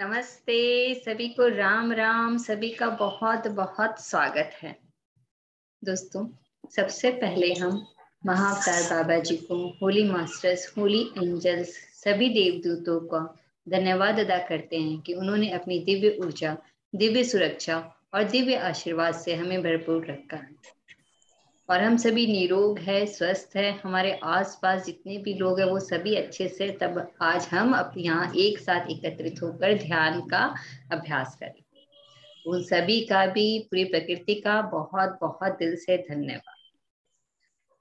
नमस्ते सभी को, राम राम। सभी का बहुत बहुत स्वागत है। दोस्तों, सबसे पहले हम महाअवतार बाबा जी को, होली मास्टर्स, होली एंजल्स, सभी देवदूतों का धन्यवाद अदा करते हैं कि उन्होंने अपनी दिव्य ऊर्जा, दिव्य सुरक्षा और दिव्य आशीर्वाद से हमें भरपूर रखा है और हम सभी निरोग है, स्वस्थ है। हमारे आसपास जितने भी लोग हैं वो सभी अच्छे से, तब आज हम अपने यहाँ एक साथ एकत्रित होकर ध्यान का अभ्यास करें। उन सभी का भी, पूरी प्रकृति का बहुत बहुत दिल से धन्यवाद।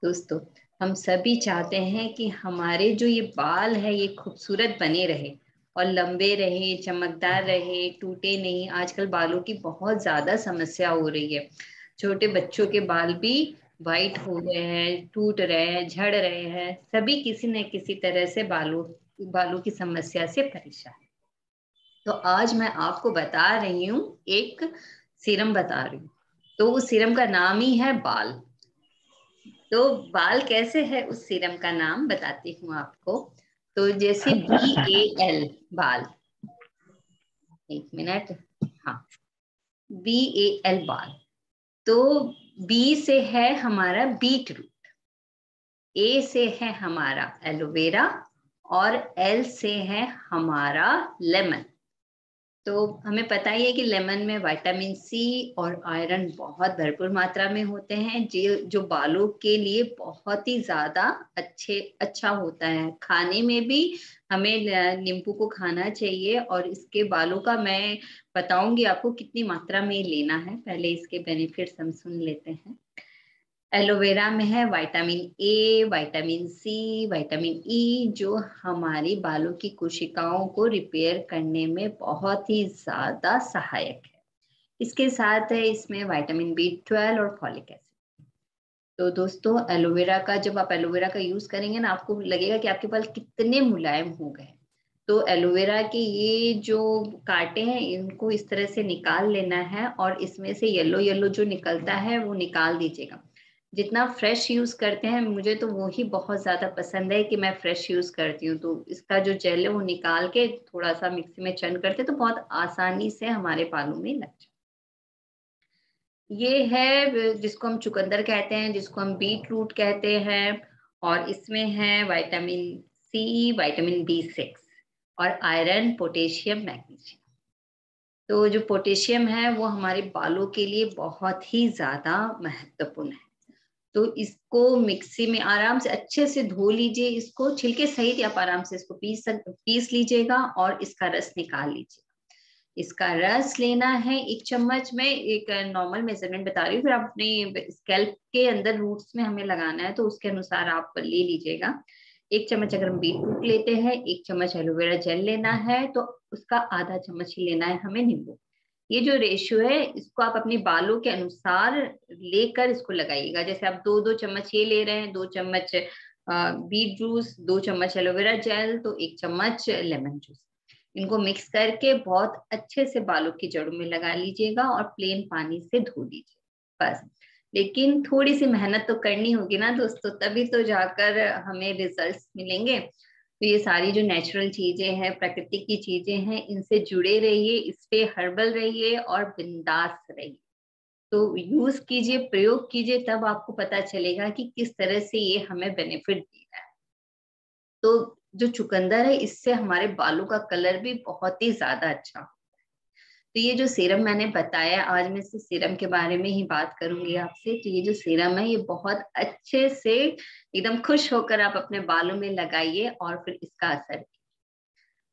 दोस्तों, हम सभी चाहते हैं कि हमारे जो ये बाल है ये खूबसूरत बने रहे और लंबे रहे, चमकदार रहे, टूटे नहीं। आजकल बालों की बहुत ज्यादा समस्या हो रही है। छोटे बच्चों के बाल भी वाइट हो गए हैं, टूट रहे हैं, झड़ रहे हैं। सभी किसी न किसी तरह से बालों की समस्या से परेशान। तो आज मैं आपको बता रही हूँ, एक सीरम बता रही हूँ। तो उस सीरम का नाम ही है बाल। तो बाल कैसे है, उस सीरम का नाम बताती हूँ आपको। तो जैसे BAL, बाल, एक मिनट, हाँ, BAL बाल। तो B से है हमारा बीट रूट, A से है हमारा एलोवेरा और L से है हमारा लेमन। तो हमें पता ही है कि लेमन में विटामिन सी और आयरन बहुत भरपूर मात्रा में होते हैं, जो बालों के लिए बहुत ही ज्यादा अच्छा होता है। खाने में भी हमें नींबू को खाना चाहिए और इसके बालों का मैं बताऊंगी आपको कितनी मात्रा में लेना है। पहले इसके बेनिफिट्स हम सुन लेते हैं। एलोवेरा में है vitamin A, vitamin C, vitamin E, जो हमारी बालों की कोशिकाओं को रिपेयर करने में बहुत ही ज्यादा सहायक है। इसके साथ है इसमें विटामिन B12 और फॉलिक एसिड। तो दोस्तों, एलोवेरा का, जब आप एलोवेरा का यूज करेंगे ना, आपको लगेगा कि आपके बाल कितने मुलायम हो गए। तो एलोवेरा के ये जो कांटे हैं इनको इस तरह से निकाल लेना है और इसमें से येलो येलो जो निकलता है वो निकाल दीजिएगा। जितना फ्रेश यूज करते हैं, मुझे तो वो ही बहुत ज्यादा पसंद है कि मैं फ्रेश यूज करती हूँ। तो इसका जो जेल है वो निकाल के थोड़ा सा मिक्सी में चंड करते तो बहुत आसानी से हमारे बालों में लग जाए। ये है जिसको हम चुकंदर कहते हैं, जिसको हम बीट रूट कहते हैं। और इसमें है विटामिन सी, विटामिन B6 और आयरन, पोटेशियम, मैग्नीशियम। तो जो पोटेशियम है वो हमारे बालों के लिए बहुत ही ज्यादा महत्वपूर्ण है। तो इसको मिक्सी में आराम से अच्छे से धो लीजिए। इसको छिलके सहित आप आराम से इसको पीस लीजिएगा और इसका रस निकाल लीजिएगा। इसका रस लेना है 1 चम्मच में, एक नॉर्मल मेजरमेंट बता रही हूँ, फिर आप अपने स्कैल्प के अंदर रूट्स में हमें लगाना है तो उसके अनुसार आप ले लीजिएगा। 1 चम्मच अगर हम बीट रूट लेते हैं, 1 चम्मच एलोवेरा जेल लेना है, तो उसका आधा चम्मच ही लेना है हमें नींबू। ये जो रेशियो है इसको आप अपने बालों के अनुसार लेकर इसको लगाइएगा। जैसे आप 2-2 चम्मच ये ले रहे हैं, 2 चम्मच बीट जूस, 2 चम्मच एलोवेरा जेल, तो 1 चम्मच लेमन जूस। इनको मिक्स करके बहुत अच्छे से बालों की जड़ों में लगा लीजिएगा और प्लेन पानी से धो लीजिए बस। लेकिन थोड़ी सी मेहनत तो करनी होगी ना दोस्तों, तभी तो जाकर हमें रिजल्ट्स मिलेंगे। तो ये सारी जो नेचुरल चीजें हैं, प्रकृति की चीजें हैं, इनसे जुड़े रहिए, इस पे हर्बल रहिए और बिंदास रहिए। तो यूज कीजिए, प्रयोग कीजिए, तब आपको पता चलेगा कि किस तरह से ये हमें बेनिफिट दे रहा है। तो जो चुकंदर है इससे हमारे बालों का कलर भी बहुत ही ज्यादा अच्छा हो। तो ये जो सीरम मैंने बताया, आज मैं इस सीरम के बारे में ही बात करूंगी आपसे। तो ये जो सीरम है ये बहुत अच्छे से एकदम खुश होकर आप अपने बालों में लगाइए और फिर इसका असर।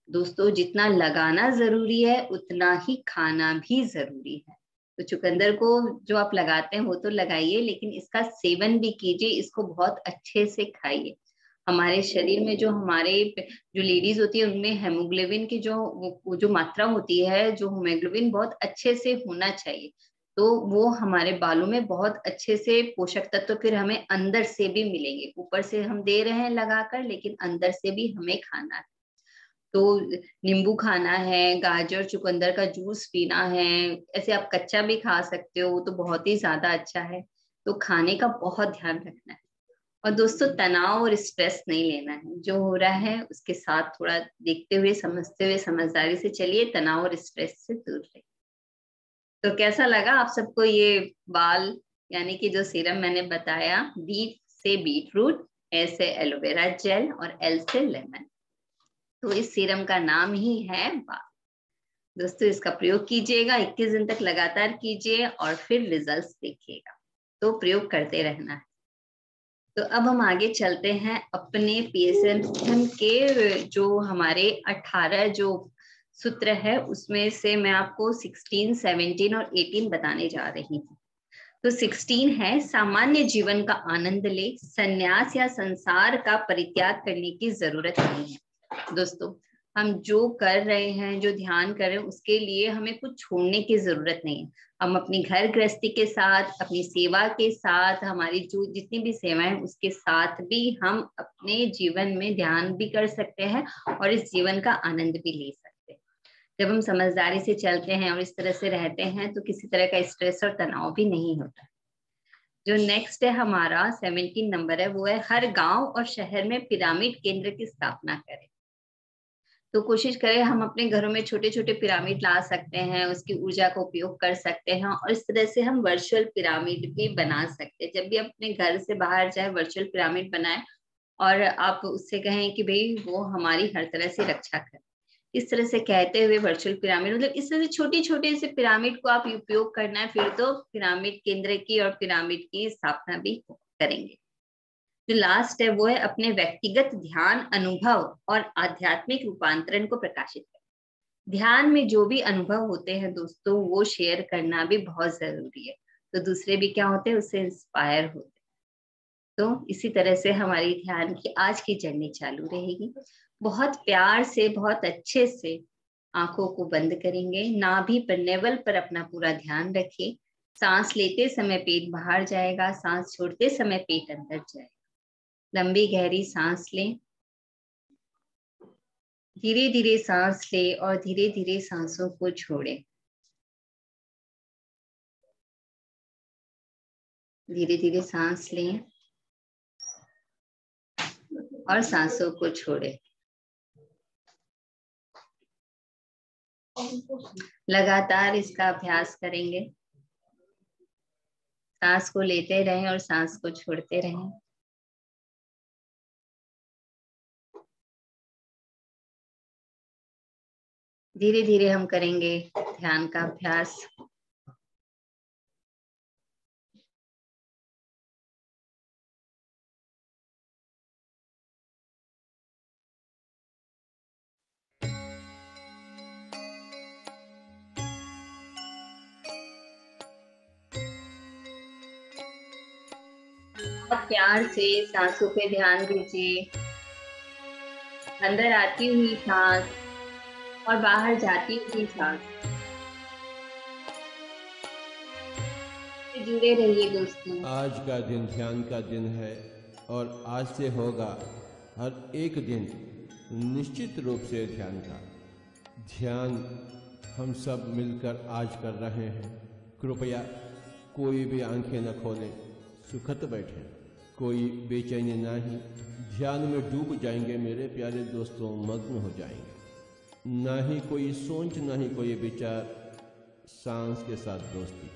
दोस्तों, जितना लगाना जरूरी है उतना ही खाना भी जरूरी है। तो चुकंदर को जो आप लगाते हैं वो तो लगाइए, लेकिन इसका सेवन भी कीजिए, इसको बहुत अच्छे से खाइए। हमारे शरीर में जो लेडीज होती है उनमें हेमोग्लोबिन की जो मात्रा होती है, जो हेमोग्लोबिन बहुत अच्छे से होना चाहिए। तो वो हमारे बालों में बहुत अच्छे से पोषक तत्व फिर हमें अंदर से भी मिलेंगे। ऊपर से हम दे रहे हैं लगाकर, लेकिन अंदर से भी हमें खाना है। तो नींबू खाना है, गाजर चुकंदर का जूस पीना है। ऐसे आप कच्चा भी खा सकते हो, तो बहुत ही ज्यादा अच्छा है। तो खाने का बहुत ध्यान रखना है। और दोस्तों तनाव और स्ट्रेस नहीं लेना है, जो हो रहा है उसके साथ थोड़ा देखते हुए, समझते हुए, समझदारी से चलिए, तनाव और स्ट्रेस से दूर रहिए। तो कैसा लगा आप सबको ये बाल यानी कि जो सीरम मैंने बताया, बी से बीटरूट, ए से एलोवेरा जेल और एल से लेमन। तो इस सीरम का नाम ही है बाल। दोस्तों इसका प्रयोग कीजिएगा, 21 दिन तक लगातार कीजिए और फिर रिजल्ट्स देखिएगा। तो प्रयोग करते रहना है। तो अब हम आगे चलते हैं अपने PSM के जो हमारे 18 जो सूत्र है उसमें से मैं आपको 16, 17 और 18 बताने जा रही हूँ। तो 16 है, सामान्य जीवन का आनंद ले, संन्यास या संसार का परित्याग करने की जरूरत नहीं है। दोस्तों हम जो कर रहे हैं, जो ध्यान कर रहे हैं, उसके लिए हमें कुछ छोड़ने की जरूरत नहीं है। हम अपनी घर गृहस्थी के साथ, अपनी सेवा के साथ, हमारी जो जितनी भी सेवाएं उसके साथ भी हम अपने जीवन में ध्यान भी कर सकते हैं और इस जीवन का आनंद भी ले सकते हैं। जब हम समझदारी से चलते हैं और इस तरह से रहते हैं तो किसी तरह का स्ट्रेस और तनाव भी नहीं होता। जो नेक्स्ट है हमारा 17 नंबर है, वो है हर गांव और शहर में पिरामिड केंद्र की स्थापना करें। तो कोशिश करें हम अपने घरों में छोटे छोटे पिरामिड ला सकते हैं, उसकी ऊर्जा का उपयोग कर सकते हैं और इस तरह से हम वर्चुअल पिरामिड भी बना सकते हैं। जब भी अपने घर से बाहर जाए वर्चुअल पिरामिड बनाए और आप उससे कहें कि भाई वो हमारी हर तरह से रक्षा करे, इस तरह से कहते हुए वर्चुअल पिरामिड, मतलब इस तरह से छोटे छोटे से पिरामिड को आप उपयोग करना है, फिर तो पिरामिड केंद्र की और पिरामिड की स्थापना भी करेंगे। जो लास्ट है वो है अपने व्यक्तिगत ध्यान अनुभव और आध्यात्मिक रूपांतरण को प्रकाशित करें। ध्यान में जो भी अनुभव होते हैं दोस्तों वो शेयर करना भी बहुत जरूरी है, तो दूसरे भी क्या होते हैं उससे इंस्पायर होते हैं। तो इसी तरह से हमारी ध्यान की आज की जर्नी चालू रहेगी। बहुत प्यार से, बहुत अच्छे से आंखों को बंद करेंगे, नाभि पर, नेवल पर अपना पूरा ध्यान रखिए। सांस लेते समय पेट बाहर जाएगा, सांस छोड़ते समय पेट अंदर जाएगा। लंबी गहरी सांस लें, धीरे धीरे सांस लें और धीरे धीरे सांसों को छोड़ें। धीरे धीरे सांस लें और सांसों को छोड़ें। लगातार इसका अभ्यास करेंगे। सांस को लेते रहें और सांस को छोड़ते रहें। धीरे धीरे हम करेंगे ध्यान का अभ्यास। बहुत प्यार से सांसों पे ध्यान दीजिए। अंदर आती हुई सांस और बाहर जाती हुई सांस से जुड़े रहिए दोस्तों। आज का दिन ध्यान का दिन है और आज से होगा हर एक दिन निश्चित रूप से ध्यान का। ध्यान हम सब मिलकर आज कर रहे हैं। कृपया कोई भी आंखें न खोलें, सुखत बैठें, कोई बेचैनी नहीं। ध्यान में डूब जाएंगे मेरे प्यारे दोस्तों, मग्न हो जाएंगे। ना ही कोई सोच, ना ही कोई विचार, सांस के साथ दोस्ती।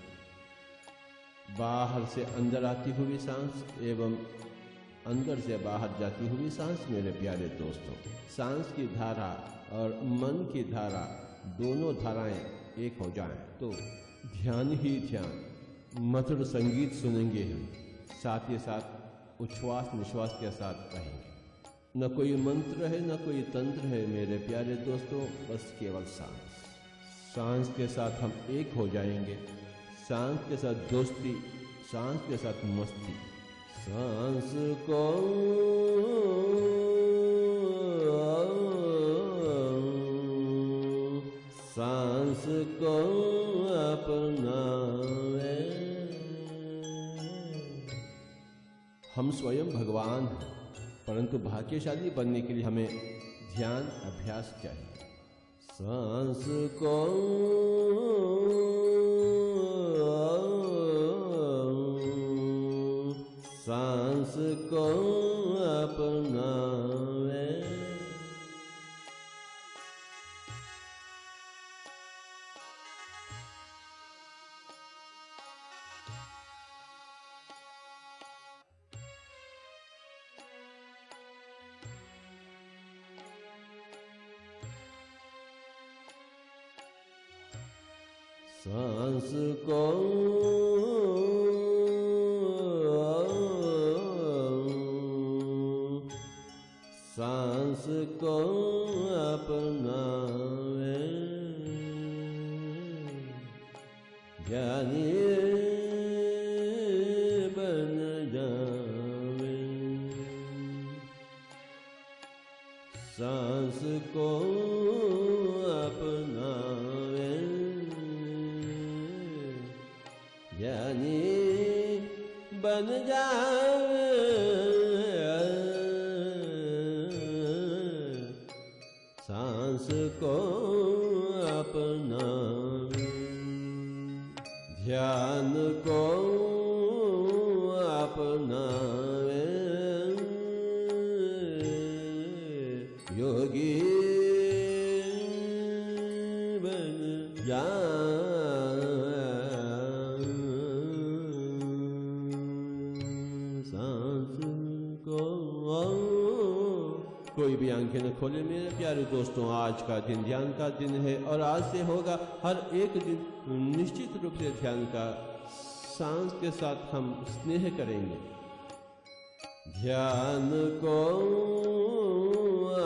बाहर से अंदर आती हुई सांस एवं अंदर से बाहर जाती हुई सांस मेरे प्यारे दोस्तों। सांस की धारा और मन की धारा, दोनों धाराएं एक हो जाएं तो ध्यान ही ध्यान, मधुर संगीत सुनेंगे हम, साथ ही साथ उच्छ्वास निश्वास के साथ रहेंगे। न कोई मंत्र है न कोई तंत्र है मेरे प्यारे दोस्तों, बस केवल सांस। सांस के साथ हम एक हो जाएंगे, सांस के साथ दोस्ती, सांस के साथ मस्ती। सांस को सांस को अपनाए। हम स्वयं भगवान हैं, परंतु भाग्यशाली बनने के लिए हमें ध्यान अभ्यास चाहिए। सांस को सांस सांस को अपनावे, सांस को सांस को अपनावे, ज्ञानी बन जावे। सांस को अपनावे, ज्ञानी बन जावे। सांस को अपनावे, ध्यान को अपनावे, योगी बन जावे। सांस को, कोई भी आंखें न खोले मेरे प्यारे दोस्तों। आज का दिन ध्यान का दिन है और आज से होगा हर एक दिन निश्चित रूप से ध्यान का। सांस के साथ हम स्नेह करेंगे। ध्यान को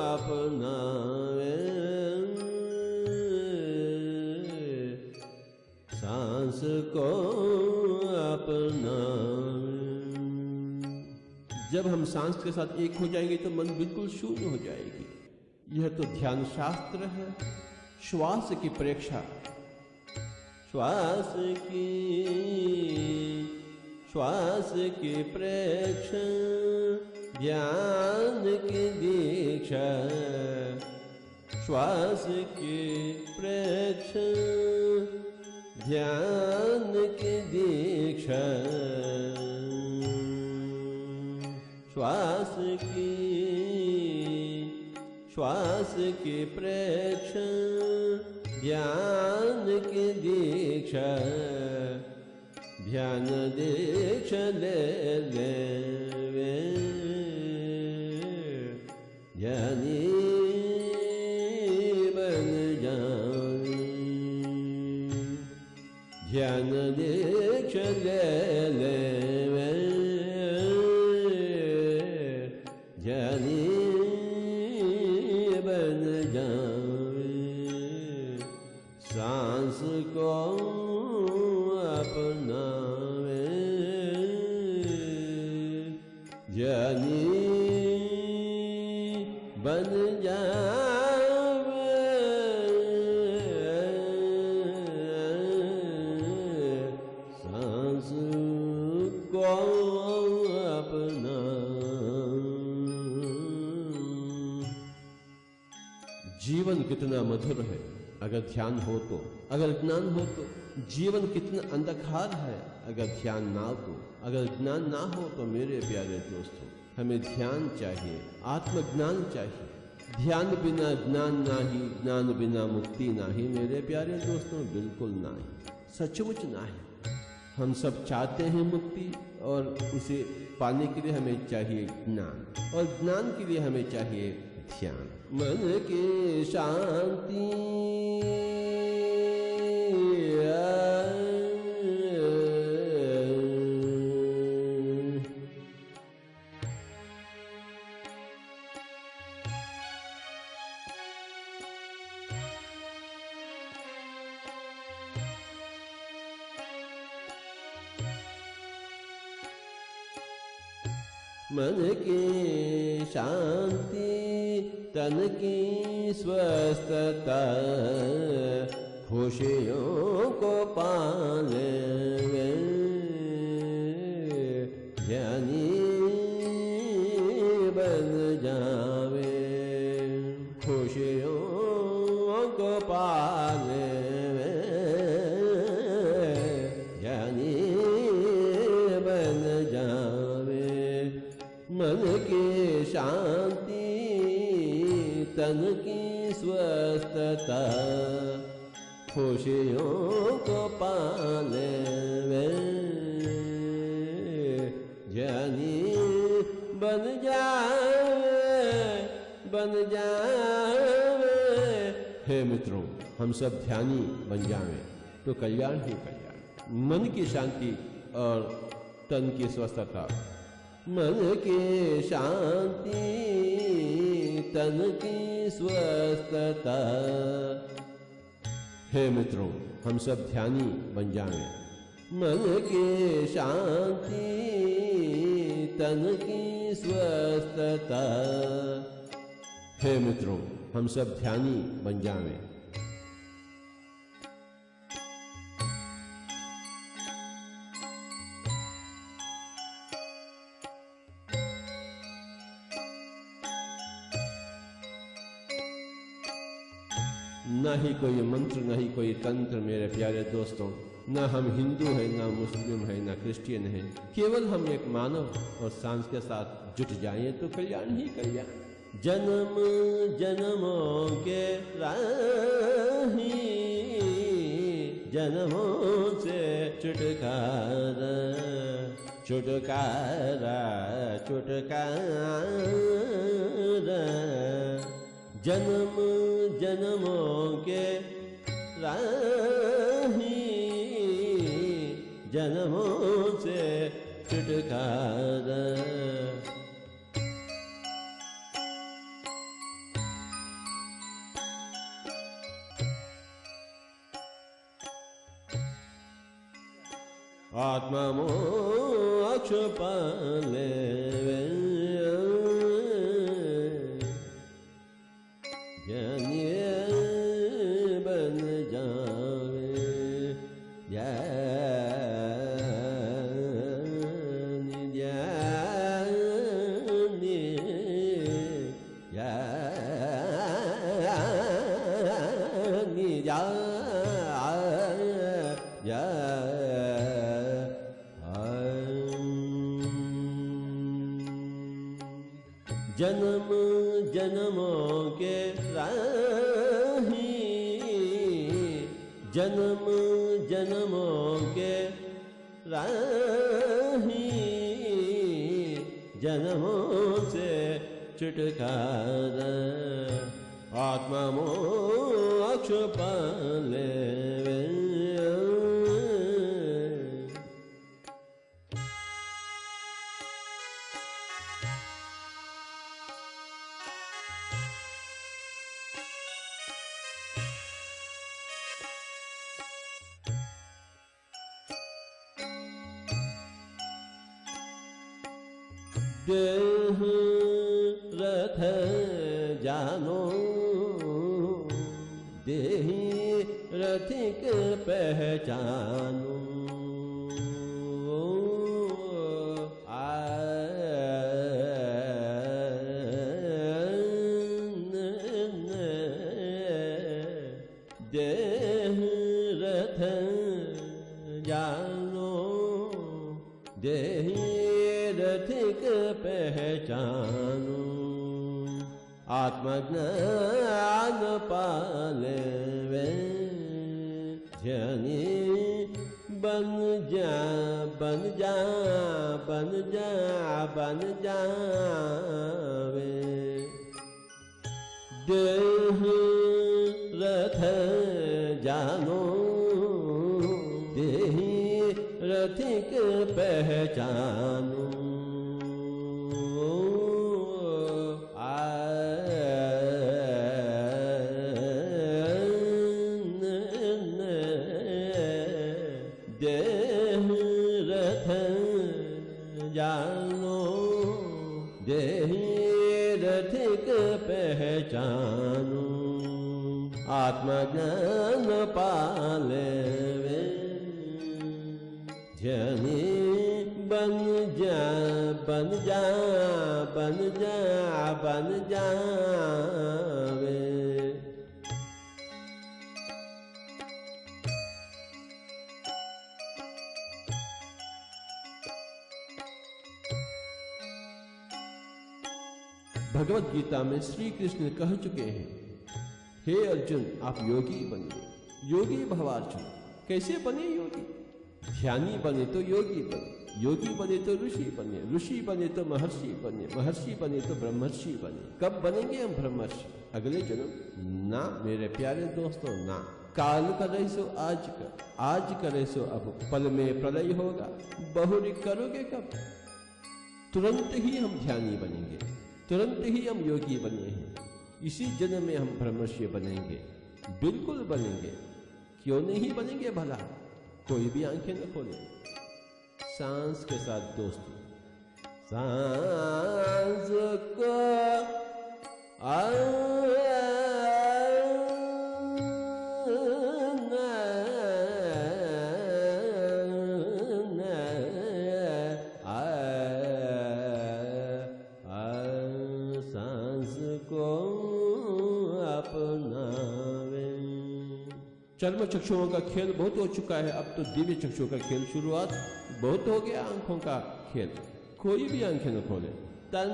अपनावे, सांस को अपनावे। जब हम सांस के साथ एक हो जाएंगे तो मन बिल्कुल शून्य हो जाएगी। यह तो ध्यान शास्त्र है। श्वास की परीक्षा, श्वास की प्रेक्षा, ध्यान की दीक्षा। श्वास की प्रेक्षा, ध्यान की दीक्षा। श्वास की प्रेक्षा, ध्यान की दीक्षा। ध्यान दीक्षा ले लेवे, ज्ञानी बन जावे। ध्यान दीक्षा ले लेवे, ज्ञानी बन जावे। सांस को अपनावे, ज्ञानी बन जावे। सांस को अपना। जीवन कितना मधुर है अगर ध्यान हो तो, अगर ज्ञान हो तो। जीवन कितना अंधकार है अगर ध्यान ना हो। अगर ज्ञान ना हो तो मेरे प्यारे दोस्तों हमें ध्यान चाहिए, आत्मज्ञान चाहिए। ध्यान बिना ज्ञान नाही, ज्ञान बिना मुक्ति नाही। मेरे प्यारे दोस्तों बिल्कुल नाही, सचमुच नाही। हम सब चाहते हैं मुक्ति और उसे पाने के लिए हमें चाहिए ज्ञान, और ज्ञान के लिए हमें चाहिए ध्यान। मन की शांति मन की शांति, तन की स्वस्थता, खुशियों को पाले ज्ञानी बन जावे। खुशियों को पाले ज्ञानी बन जावे। मन की शांति तन की स्वस्थता खुशियों को पाले वे ज्ञानी बन जावे। हे मित्रों, हम सब ध्यानी बन जावें तो कल्याण ही कल्याण। मन की शांति और तन की स्वस्थता। मन की शांति तन की स्वस्थता। हे मित्रों, हम सब ध्यानी बन जावें। मन की शांति तन की स्वस्थता। हे मित्रों, हम सब ध्यानी बन जावें। न ही कोई मंत्र, न ही कोई तंत्र मेरे प्यारे दोस्तों। न हम हिंदू हैं, न मुस्लिम हैं, न क्रिश्चियन हैं। केवल हम एक मानव और सांस के साथ जुट जाएं तो कल्याण ही कल्याण। जन्म जन्मों के राही जन्मों से छुटकारा छुटकारा छुटकारा। जन्म जन्मों के राही जन्मों से छुटकारा। आत्मा मोक्ष पाले ज्ञानी बन जावे। ज्ञानी ज्ञानी ज्ञानी जन्म जन्मों के राही जन्म जन्मों के राही जन्मों से छुटकारा। आत्मा मोक्ष पाले देह रथ जानो देही रथिक पहचानो। देह रथ जानो देही रथिक पहचानो। आत्मज्ञान पाले वे ज्ञानी बन जा बन जा बन जा बन जावे। देह रथ जानो देही रथिक पहचानो। देह रथ जानो देही रथिक पहचानो। आत्मज्ञान पाले वे ज्ञानी बन जा बन जा बन जा बन जावे। भगवत गीता में श्री कृष्ण कह चुके हैं, हे अर्जुन आप योगी बनिए, योगी भवार्जुन। कैसे बने योगी? ध्यानी बने तो योगी बने, योगी बने तो ऋषि बने, ऋषि बने तो महर्षि बने, महर्षि बने तो ब्रह्मर्षि बने। कब बनेंगे हम ब्रह्मर्षि? अगले जन्म? ना मेरे प्यारे दोस्तों, ना। काल करे सो आज कर, आज करे सो अब, पल में प्रलय होगा, बहुरी करोगे कब? तुरंत ही हम ध्यानी बनेंगे, तुरंत ही हम योगी बने हैं। इसी जन्म में हम ब्रह्मर्षि बनेंगे, बिल्कुल बनेंगे। क्यों नहीं बनेंगे भला? कोई भी आंखें न खोले। सांस के साथ दोस्तों, सांस को चर्म चक्षुओं का खेल बहुत हो चुका है, अब तो दिव्य चक्षुओं का खेल शुरुआत बहुत हो गया। आंखों का खेल, कोई भी आंखें न खोले। तन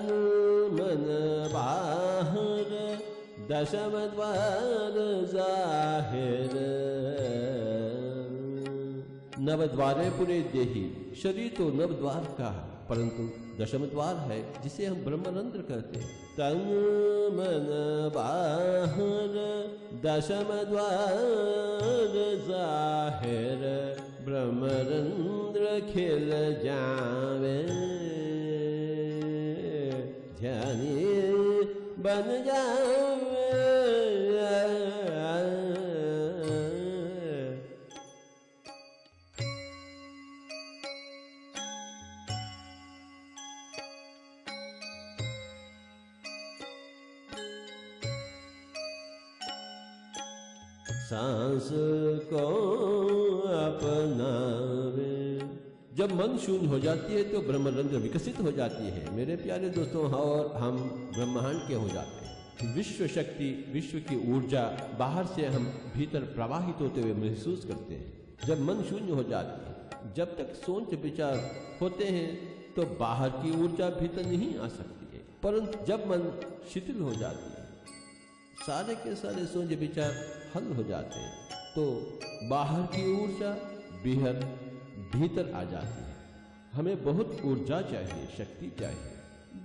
मन बाहर दशम द्वार जाहिर, नव द्वारे पुरे देही। शरीर तो नव द्वार का है, परंतु दशम द्वार है जिसे हम ब्रह्मरंध्र कहते हैं। तन मन बाहर दशम द्वार जाहिर, ब्रह्मरंध्र खिल जावे, ध्यानी बन जावे। सांस को अपनावे। जब मन शून्य हो जाती है तो ब्रह्मरंध्र विकसित हो जाती है मेरे प्यारे दोस्तों, और हम ब्रह्मांड के हो जाते हैं। विश्व शक्ति, विश्व की ऊर्जा बाहर से हम भीतर प्रवाहित होते हुए महसूस करते हैं। जब मन शून्य हो जाती है, जब तक सोच विचार होते हैं तो बाहर की ऊर्जा भीतर नहीं आ सकती है, परंतु जब मन शिथिल हो जाती है, सारे के सारे सोच विचार हल हो जाते हैं, तो बाहर की ऊर्जा भीतर आ जाती है। हमें बहुत ऊर्जा चाहिए, शक्ति चाहिए।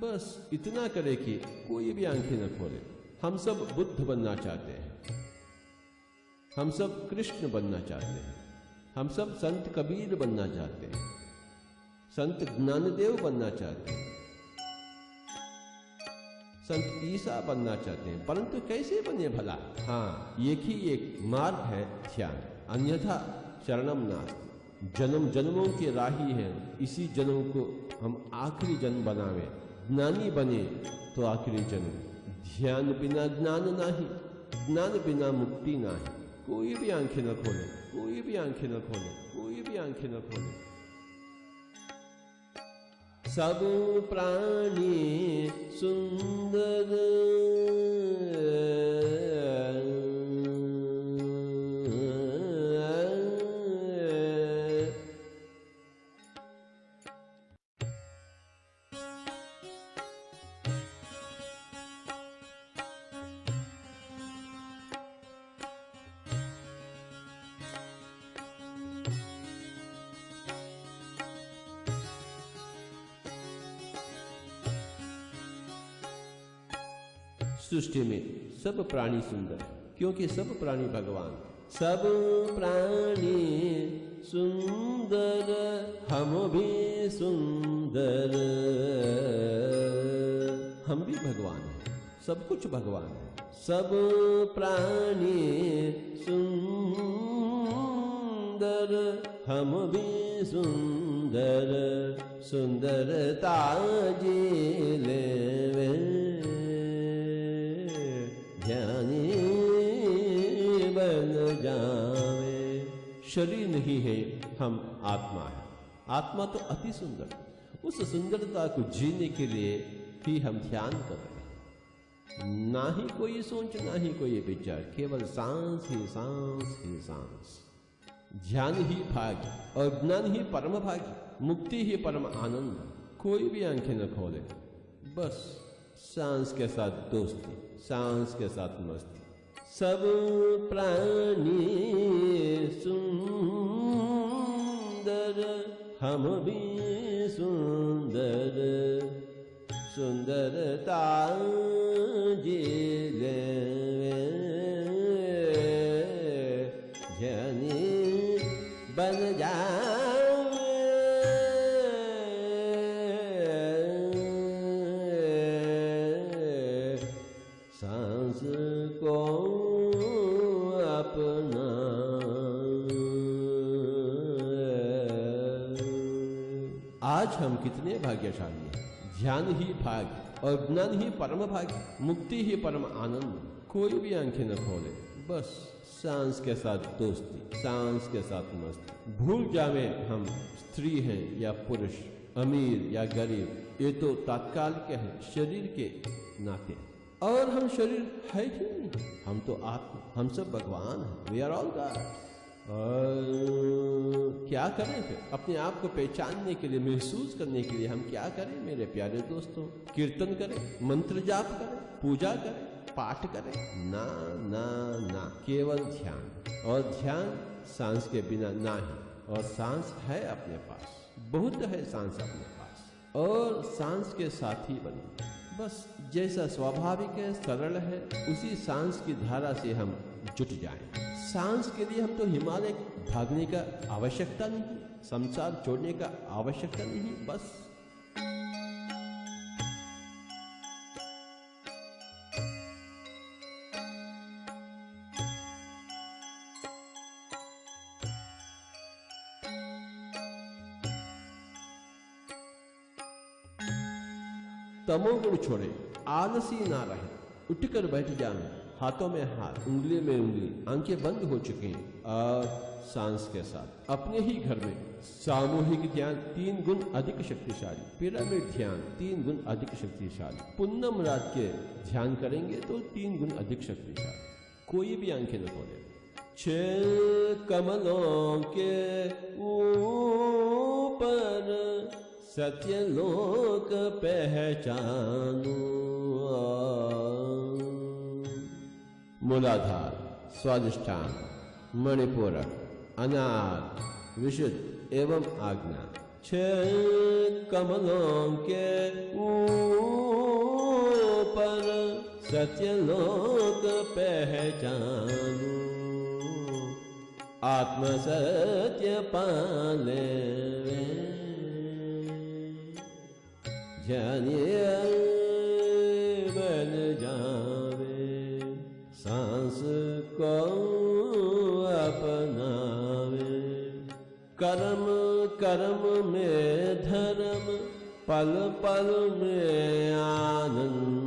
बस इतना करे कि कोई भी आंखें न खोले। हम सब बुद्ध बनना चाहते हैं, हम सब कृष्ण बनना चाहते हैं, हम सब संत कबीर बनना चाहते हैं, संत ज्ञानदेव बनना चाहते हैं, संत ईसा बनना चाहते हैं, परंतु कैसे बने भला? हाँ, एक ही एक मार्ग है, ध्यान, अन्यथा शरणम नास्ति। जन्म जन्मों के राही है, इसी जन्म को हम आखिरी जन्म बनावे। ज्ञानी बने तो आखिरी जन्म, ध्यान बिना ज्ञान नहीं, ज्ञान बिना मुक्ति नहीं। कोई भी आंखें न खोले, कोई भी आंखें न खोले, कोई भी आंखें न खोले। सब प्राणी सुंदर, सृष्टि में सब प्राणी सुंदर, क्योंकि सब प्राणी भगवान। सब प्राणी सुंदर, हम भी सुंदर, हम भी भगवान हैं, सब कुछ भगवान है। सब प्राणी सुंदर, हम भी सुंदर, सुंदरता जी लेवे, ध्यानी बन जावे। शरीर नहीं है, हम आत्मा है। आत्मा तो अति सुंदर, उस सुंदरता को जीने के लिए ही हम ध्यान कर रहे हैं। ना ही कोई सोच, ना ही कोई विचार, केवल सांस ही सांस ही सांस। ध्यान ही भाग्य और ज्ञान ही परम भाग्य, मुक्ति ही परम आनंद। कोई भी आंखें न खोले, बस सांस के साथ दोस्ती, सांस के साथ मस्ती। सब प्राणी सुंदर, हम भी सुंदर, सुंदरता जिले जनी बन जावे, सांस को अपना। आज हम कितने भाग्यशाली हैं। ध्यान ही भाग्य और ज्ञान ही परम भाग्य, मुक्ति ही परम आनंद। कोई भी आंखें न खोले, बस सांस के साथ दोस्ती, सांस के साथ मस्ती। भूल जावे हम स्त्री हैं या पुरुष, अमीर या गरीब, ये तो तात्कालिक है शरीर के नाते। और हम शरीर है ही नहीं, हम तो आत्मा, हम सब भगवान हैं। We are all gods. क्या करें फिर? अपने आप को पहचानने के लिए, महसूस करने के लिए हम क्या करें मेरे प्यारे दोस्तों? कीर्तन करें, मंत्र जाप करें, पूजा करें, पाठ करें? ना ना ना, केवल ध्यान। और ध्यान सांस के बिना ना ही। और सांस है अपने पास, बहुत है सांस अपने पास, और सांस के साथी बने। बस जैसा स्वाभाविक है, सरल है, उसी सांस की धारा से हम जुट जाएं। सांस के लिए हम तो हिमालय भागने का आवश्यकता नहीं, संसार छोड़ने का आवश्यकता नहीं। बस तमोगुण छोड़े, आलसी ना रहे, उठकर बैठ जाए, हाथों में हाथ, उंगली में उंगली, आंखें बंद हो चुकी हैं, और सांस के साथ अपने ही घर में सामूहिक ध्यान 3 गुण अधिक शक्तिशाली, पिरामिड ध्यान 3 गुण अधिक शक्तिशाली। पूनम रात के ध्यान करेंगे तो 3 गुण अधिक शक्तिशाली। कोई भी आंखें न खोले। 6 कमलों के ऊपर सत्यलोक पहचानू। मूलाधार, स्वादिष्ठान, मणिपूरक, अनार, विशुद्ध एवं आज्ञा। 6 कमलों के ऊपर सत्यलोक पहचानू। आत्म सत्य पाले जानिए बन जावे। सांस को अपनावे। कर्म कर्म में धर्म, पल पल में आनंद।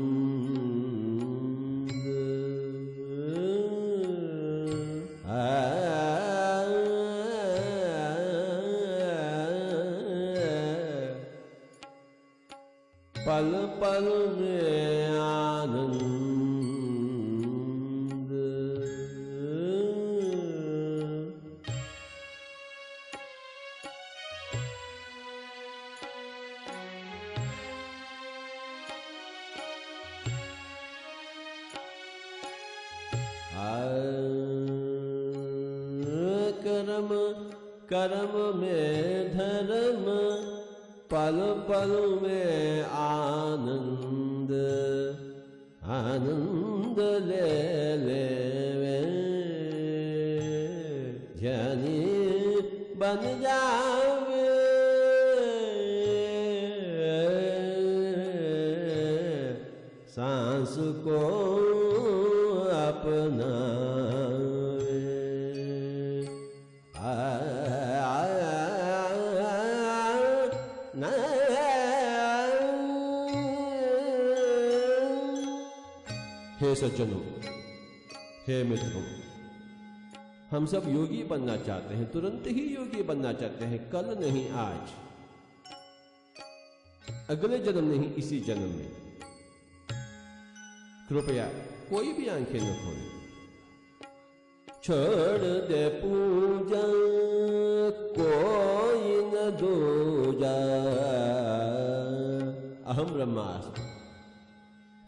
पल पल में आनंद। कर्म कर्म में धर्म, पल पल में आनंद। आनंद ले ले ज्ञानी बन जावे। सांस को अपना हे सज्जनों, हे मित्रों, हम सब योगी बनना चाहते हैं, तुरंत ही योगी बनना चाहते हैं, कल नहीं आज, अगले जन्म नहीं इसी जन्म में। कृपया कोई भी आंखें न खोले। छोड़ दे पूजा कोई न दूजा। अहम ब्रह्मास्मि।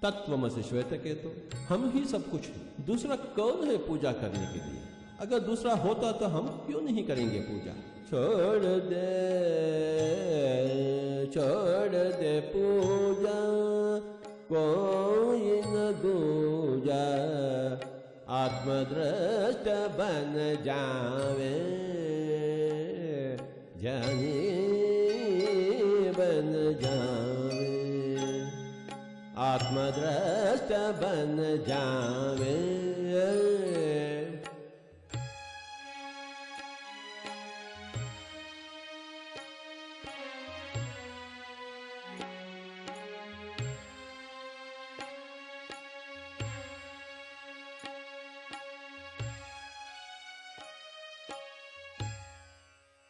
तत्वमसि श्वेत केतु। हम ही सब कुछ हैं, दूसरा कौन है पूजा करने के लिए? अगर दूसरा होता तो हम क्यों नहीं करेंगे पूजा? छोड़ दे पूजा, कोई न दूजा, आत्मदृष्ट बन जावे, ज्ञानी बन जावे, आत्मदृष्ट बन जावे।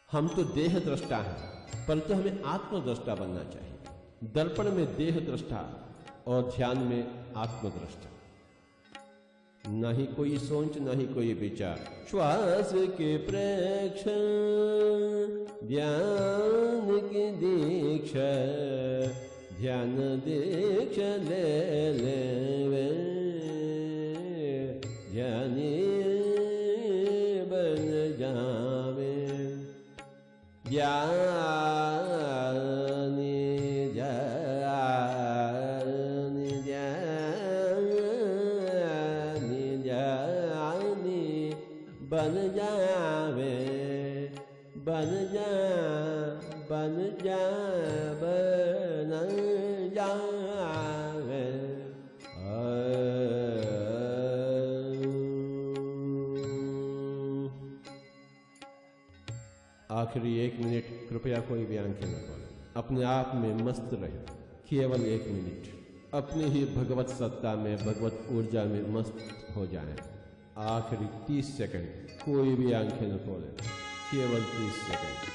हम तो देह दृष्टा हैं, परंतु हमें आत्मदृष्टा बनना चाहिए। दर्पण में देह दृष्टा और ध्यान में आत्मदृष्टा। न ही कोई सोच, न ही कोई विचार। श्वास के प्रेक्षण, ध्यान की दीक्षा, ध्यान दीक्षा ले वे, ध्यानी बन जावे, ज्ञानी बन जावे, बन जावे। आखिरी 1 मिनट कृपया कोई भी आंखें न खोलें, अपने आप में मस्त रहे। केवल 1 मिनट अपनी ही भगवत सत्ता में, भगवत ऊर्जा में मस्त हो जाएं। आखिरी 30 सेकंड कोई भी आंखें न खोलें, केवल 30 सेकंड।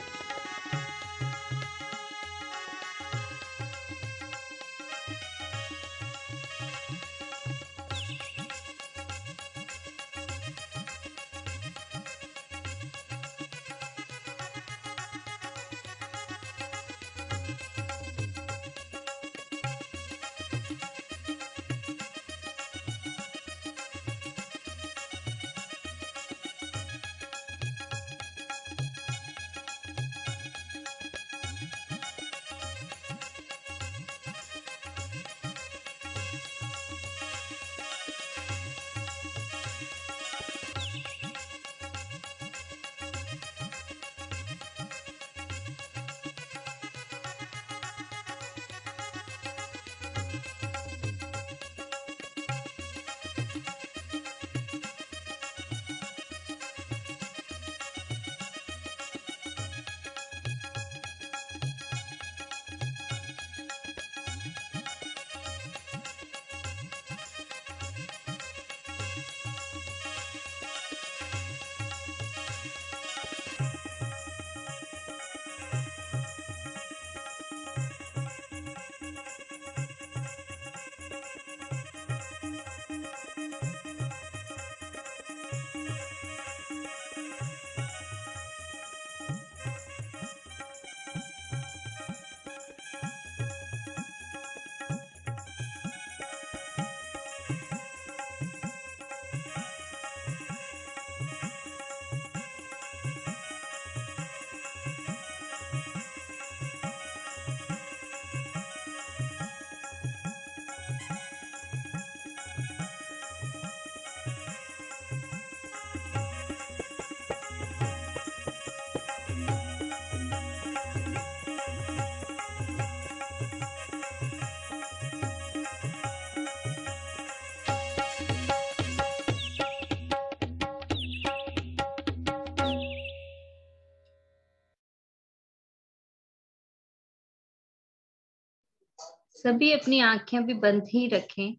सभी अपनी आंखें भी बंद ही रखें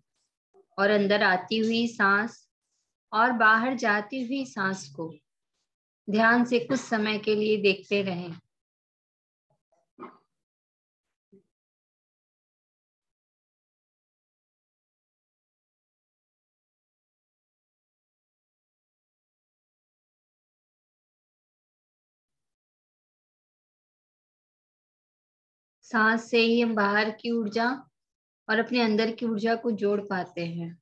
और अंदर आती हुई सांस और बाहर जाती हुई सांस को ध्यान से कुछ समय के लिए देखते रहें। सांस से ही हम बाहर की ऊर्जा और अपने अंदर की ऊर्जा को जोड़ पाते हैं।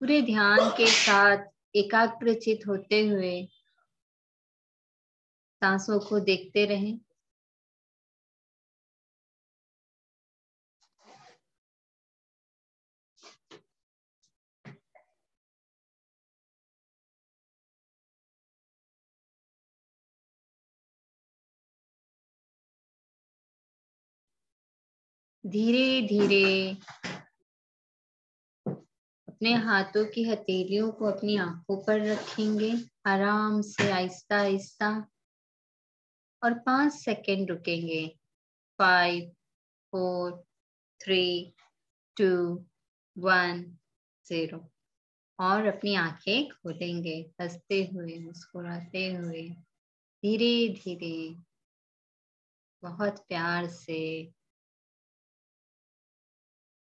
पूरे ध्यान के साथ एकाग्रचित होते हुए सांसों को देखते रहें। धीरे धीरे अपने हाथों की हथेलियों को अपनी आंखों पर रखेंगे, आराम से आहिस्ता आहिस्ता, और 5 सेकेंड रुकेंगे। 5, 4, 3, 2, 1, 0। और अपनी आंखें खोलेंगे, हंसते हुए, मुस्कुराते हुए, धीरे धीरे, बहुत प्यार से।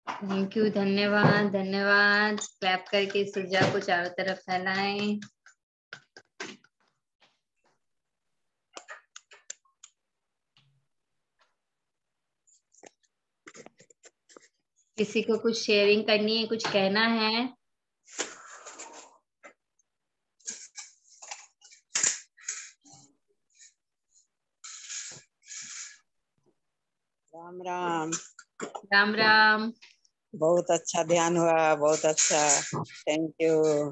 थैंक यू, धन्यवाद धन्यवाद। क्लैप करके इस ऊर्जा को चारों तरफ फैलाएं। किसी को कुछ शेयरिंग करनी है, कुछ कहना है? राम राम। राम राम। बहुत अच्छा ध्यान हुआ, बहुत अच्छा। Thank you.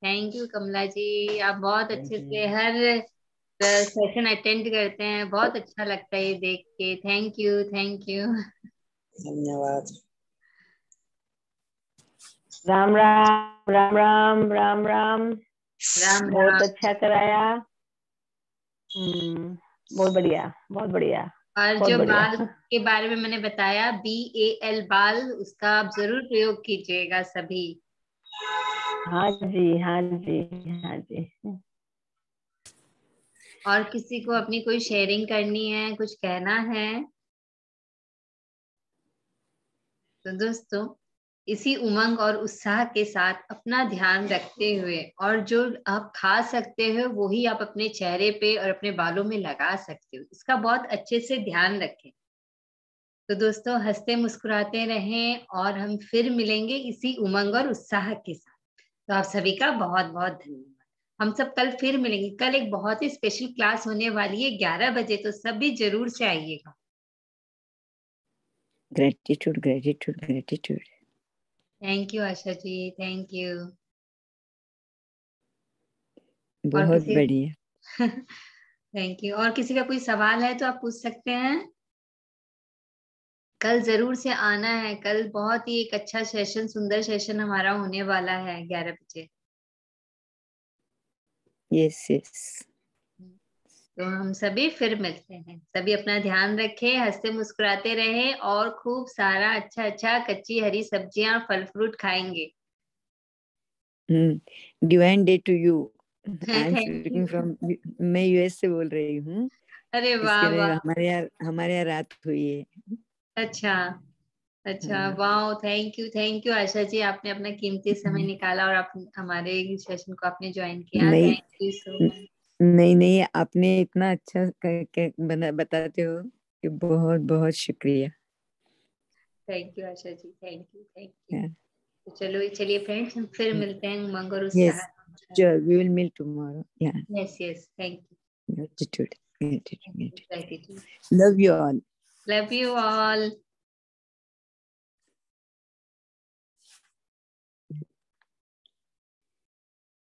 थैंक यू कमला जी, आप बहुत अच्छे से हर सेशन अटेंड करते हैं, बहुत अच्छा लगता है ये देख के। Thank you thank you. धन्यवाद। राम राम राम राम राम राम। राम बहुत राम। अच्छा कराया। बहुत बढ़िया, बहुत बढ़िया। और बहुत जो बढ़िया। बाल के बारे में मैंने बताया, BAL बाल, उसका आप जरूर प्रयोग कीजिएगा सभी। हाँ जी, हाँ जी, हाँ जी। और किसी को अपनी कोई शेयरिंग करनी है, कुछ कहना है? तो दोस्तों, इसी उमंग और उत्साह के साथ अपना ध्यान रखते हुए, और जो आप खा सकते हो वो ही आप अपने चेहरे पे और अपने बालों में लगा सकते हो, इसका बहुत अच्छे से ध्यान रखें। तो दोस्तों, हंसते मुस्कुराते रहें, और हम फिर मिलेंगे इसी उमंग और उत्साह के साथ। तो आप सभी का बहुत बहुत धन्यवाद। हम सब कल फिर मिलेंगे। कल एक बहुत ही स्पेशल क्लास होने वाली है 11 बजे, तो सभी जरूर से आइएगा। Gratitude gratitude gratitude. Thank you Asha ji, thank you. और बहुत किसी बढ़िया। Thank you. और किसी का कोई सवाल है तो आप पूछ सकते हैं। कल जरूर से आना है। कल बहुत ही एक अच्छा सेशन, सुंदर सेशन हमारा होने वाला है 11 बजे। Yes yes. तो हम सभी फिर मिलते हैं। सभी अपना ध्यान रखें, हंसते मुस्कुराते रहें, और खूब सारा अच्छा अच्छा कच्ची हरी सब्जियां और फल फ्रूट खाएंगे। Divine day to you. I am thank speaking you. From, मैं यूएस से बोल रही हूँ। अरे वाह इसके लिए वाह। हमारे यहाँ रात हुई है। अच्छा अच्छा, हाँ। वाह। थैंक यू आशा जी, आपने अपना कीमती समय निकाला और आप हमारे सेशन को आपने ज्वाइन किया। नहीं थैंक यू सो मच। नहीं नहीं, आपने इतना अच्छा बताते हो कि बहुत बहुत शुक्रिया। Thank you Asha ji, thank you thank you. Yeah. तो चलो, चलिए फ्रेंड्स, हम फिर मिलते हैं उमंग और Yes, उत्साह। sure. We will meet tomorrow. Yeah. Yes yes, thank Gratitude. Gratitude. You. Gratitude. Gratitude. Love you all. Love you all.